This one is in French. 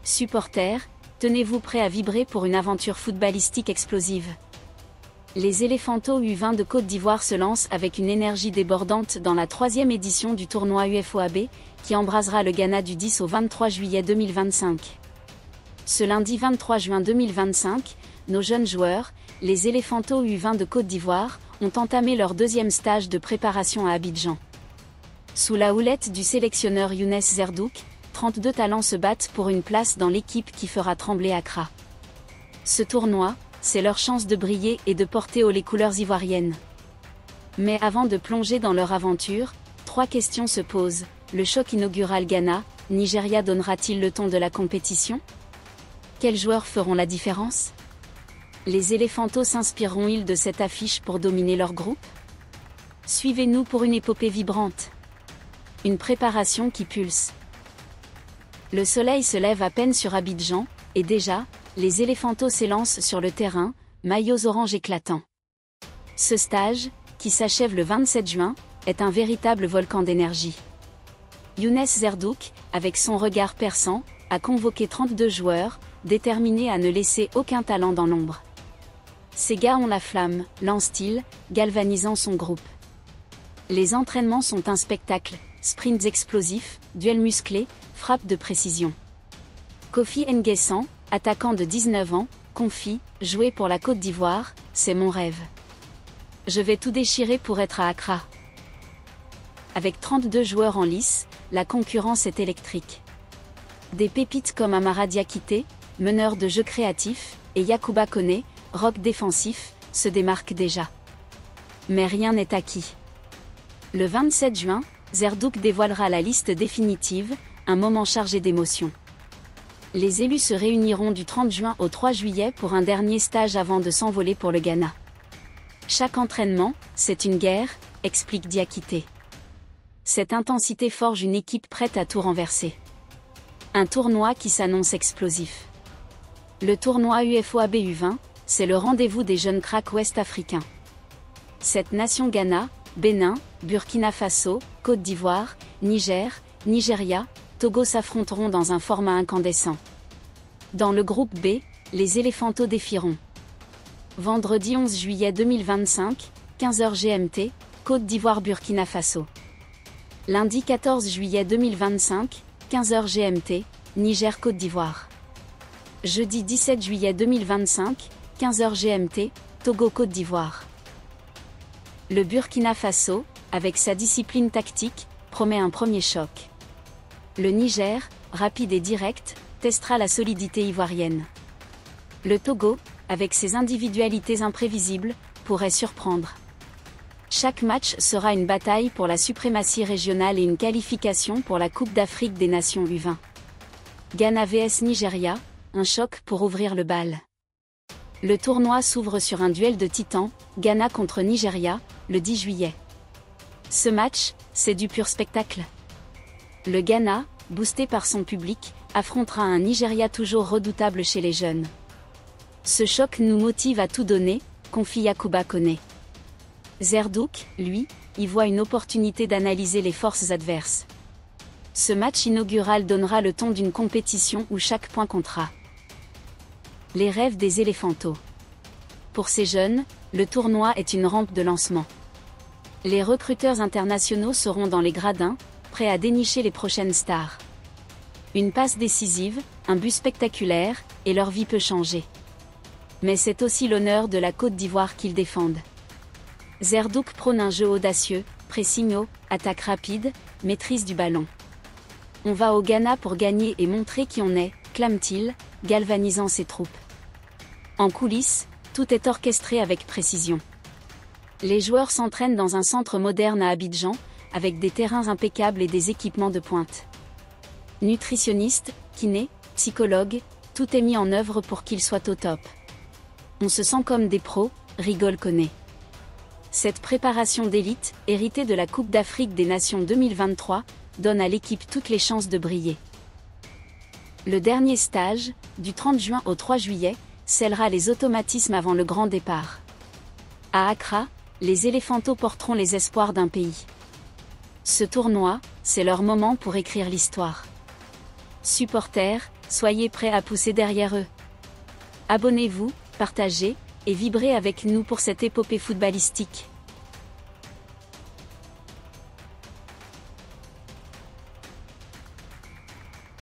Supporters, tenez-vous prêts à vibrer pour une aventure footballistique explosive. Les Éléphantos U20 de Côte d'Ivoire se lancent avec une énergie débordante dans la 3e édition du tournoi UFOAB, qui embrasera le Ghana du 10 au 23 juillet 2025. Ce lundi 23 juin 2025, nos jeunes joueurs, les Éléphantos U20 de Côte d'Ivoire, ont entamé leur 2e stage de préparation à Abidjan. Sous la houlette du sélectionneur Younes Zerdouk, 32 talents se battent pour une place dans l'équipe qui fera trembler Accra. Ce tournoi, c'est leur chance de briller et de porter haut les couleurs ivoiriennes. Mais avant de plonger dans leur aventure, 3 questions se posent. Le choc inaugural Ghana-Nigeria donnera-t-il le ton de la compétition? Quels joueurs feront la différence? Les Éléphantos s'inspireront-ils de cette affiche pour dominer leur groupe? Suivez-nous pour une épopée vibrante. Une préparation qui pulse. Le soleil se lève à peine sur Abidjan, et déjà, les Éléphantos s'élancent sur le terrain, maillots orange éclatants. Ce stage, qui s'achève le 27 juin, est un véritable volcan d'énergie. Younes Zerdouk, avec son regard perçant, a convoqué 32 joueurs, déterminés à ne laisser aucun talent dans l'ombre. Ces gars ont la flamme, lance-t-il, galvanisant son groupe. Les entraînements sont un spectacle, sprints explosifs, duels musclés, frappes de précision. Kofi N'Guessan, attaquant de 19 ans, confie, jouer pour la Côte d'Ivoire, c'est mon rêve. Je vais tout déchirer pour être à Accra. Avec 32 joueurs en lice, la concurrence est électrique. Des pépites comme Amara Diakité, meneur de jeu créatif, et Yacouba Koné, rock défensif, se démarquent déjà. Mais rien n'est acquis. Le 27 juin, Zerdouk dévoilera la liste définitive, un moment chargé d'émotions. Les élus se réuniront du 30 juin au 3 juillet pour un dernier stage avant de s'envoler pour le Ghana. Chaque entraînement, c'est une guerre, explique Diakité. Cette intensité forge une équipe prête à tout renverser. Un tournoi qui s'annonce explosif. Le tournoi UFOAB U20, c'est le rendez-vous des jeunes cracks ouest-africains. Cette nation Ghana, Bénin, Burkina Faso, Côte d'Ivoire, Niger, Nigeria, Togo s'affronteront dans un format incandescent. Dans le groupe B, les Éléphantos défieront. Vendredi 11 juillet 2025, 15h GMT, Côte d'Ivoire-Burkina Faso. Lundi 14 juillet 2025, 15h GMT, Niger-Côte d'Ivoire. Jeudi 17 juillet 2025, 15h GMT, Togo-Côte d'Ivoire. Le Burkina Faso, avec sa discipline tactique, promet un premier choc. Le Niger, rapide et direct, testera la solidité ivoirienne. Le Togo, avec ses individualités imprévisibles, pourrait surprendre. Chaque match sera une bataille pour la suprématie régionale et une qualification pour la Coupe d'Afrique des Nations U20. Ghana vs Nigeria, un choc pour ouvrir le bal. Le tournoi s'ouvre sur un duel de titans, Ghana contre Nigeria, le 10 juillet. Ce match, c'est du pur spectacle. Le Ghana, boosté par son public, affrontera un Nigeria toujours redoutable chez les jeunes. Ce choc nous motive à tout donner, confie Yacouba Koné. Zerdouk, lui, y voit une opportunité d'analyser les forces adverses. Ce match inaugural donnera le ton d'une compétition où chaque point comptera. Les rêves des Éléphantos. Pour ces jeunes, le tournoi est une rampe de lancement. Les recruteurs internationaux seront dans les gradins, prêts à dénicher les prochaines stars. Une passe décisive, un but spectaculaire, et leur vie peut changer. Mais c'est aussi l'honneur de la Côte d'Ivoire qu'ils défendent. Zerdouk prône un jeu audacieux, pressing haut, attaque rapide, maîtrise du ballon. On va au Ghana pour gagner et montrer qui on est, clame-t-il, galvanisant ses troupes. En coulisses, tout est orchestré avec précision. Les joueurs s'entraînent dans un centre moderne à Abidjan, avec des terrains impeccables et des équipements de pointe. Nutritionnistes, kinés, psychologues, tout est mis en œuvre pour qu'ils soient au top. On se sent comme des pros, rigole Koné. Cette préparation d'élite, héritée de la Coupe d'Afrique des Nations 2023, donne à l'équipe toutes les chances de briller. Le dernier stage, du 30 juin au 3 juillet, scellera les automatismes avant le grand départ. À Accra, les Éléphantos porteront les espoirs d'un pays. Ce tournoi, c'est leur moment pour écrire l'histoire. Supporters, soyez prêts à pousser derrière eux. Abonnez-vous, partagez, et vibrez avec nous pour cette épopée footballistique.